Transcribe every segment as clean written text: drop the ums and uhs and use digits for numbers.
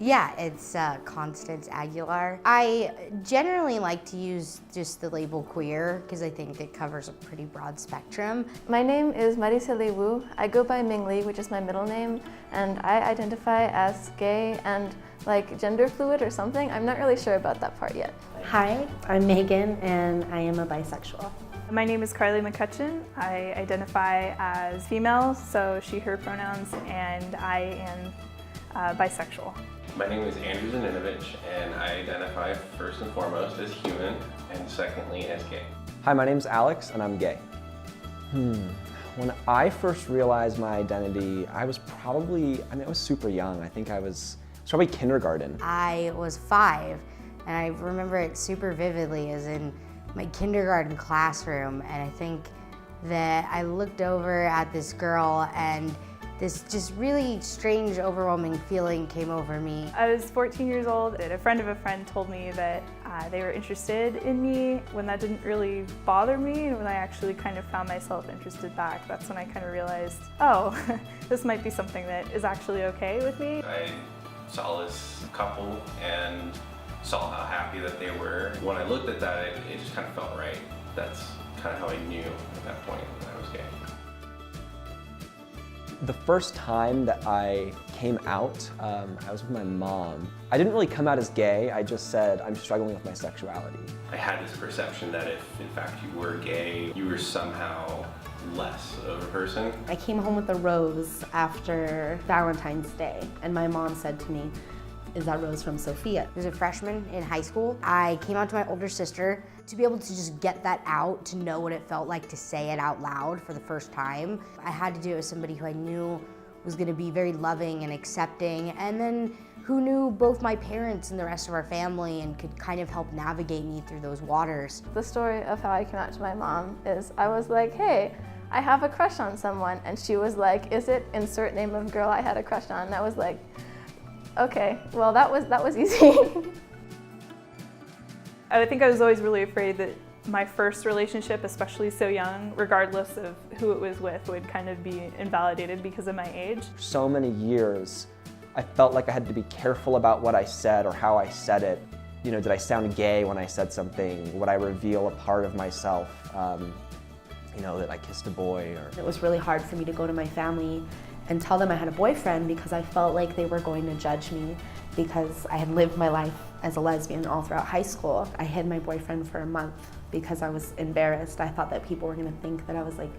Yeah, it's Constance Aguilar. I generally like to use just the label queer because I think it covers a pretty broad spectrum. My name is Mariseli Wu. I go by Ming Li, which is my middle name, and I identify as gay and like gender fluid or something. I'm not really sure about that part yet. Hi, I'm Megan and I am a bisexual. My name is Carly McCutcheon. I identify as female, so she, her pronouns, and I am bisexual. My name is Andrew Zaninovich, and I identify first and foremost as human, and secondly as gay. Hi, my name's Alex, and I'm gay. When I first realized my identity, I was probably, I was super young. I think I was probably kindergarten. I was 5, and I remember it super vividly as in my kindergarten classroom, and I think that I looked over at this girl and this just really strange, overwhelming feeling came over me. I was 14 years old, and a friend of a friend told me that they were interested in me when that didn't really bother me, and when I actually kind of found myself interested back, that's when I kind of realized, oh, this might be something that is actually okay with me. I saw this couple and saw how happy that they were. When I looked at that, it just kind of felt right. That's kind of how I knew at that point that I was gay. The first time that I came out, I was with my mom. I didn't really come out as gay, I just said I'm struggling with my sexuality. I had this perception that if in fact you were gay, you were somehow less of a person. I came home with a rose after Valentine's Day and my mom said to me, "Is that rose from Sophia?" I was a freshman in high school. I came out to my older sister to be able to just get that out, to know what it felt like to say it out loud for the first time. I had to do it with somebody who I knew was gonna be very loving and accepting, and then who knew both my parents and the rest of our family and could kind of help navigate me through those waters. The story of how I came out to my mom is I was like, hey, I have a crush on someone, and she was like, is it insert name of girl I had a crush on? And I was like, okay, well that was easy. I think I was always really afraid that my first relationship, especially so young, regardless of who it was with, would kind of be invalidated because of my age. For so many years, I felt like I had to be careful about what I said or how I said it. You know, did I sound gay when I said something? Would I reveal a part of myself? You know, that I kissed a boy or... It was really hard for me to go to my family and tell them I had a boyfriend because I felt like they were going to judge me because I had lived my life as a lesbian all throughout high school. I hid my boyfriend for a month because I was embarrassed. I thought that people were gonna think that I was like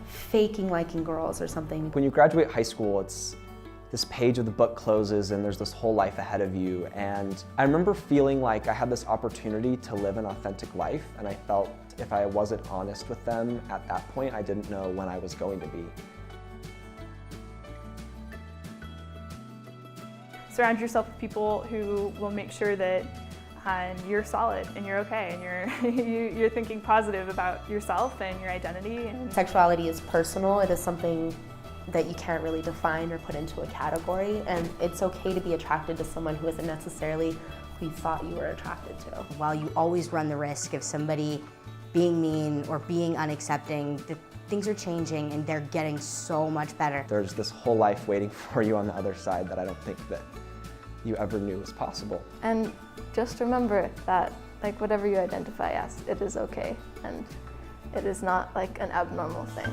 faking liking girls or something. When you graduate high school, it's this page of the book closes and there's this whole life ahead of you. And I remember feeling like I had this opportunity to live an authentic life, and I felt if I wasn't honest with them at that point, I didn't know when I was going to be. Surround yourself with people who will make sure that you're solid and you're okay and you're thinking positive about yourself and your identity. And Sexuality is personal. It is something that you can't really define or put into a category, and it's okay to be attracted to someone who isn't necessarily who you thought you were attracted to. While you always run the risk of somebody being mean or being unaccepting, things are changing and they're getting so much better. There's this whole life waiting for you on the other side that I don't think that you ever knew was possible. And just remember that like whatever you identify as, it is okay, and it is not like an abnormal thing.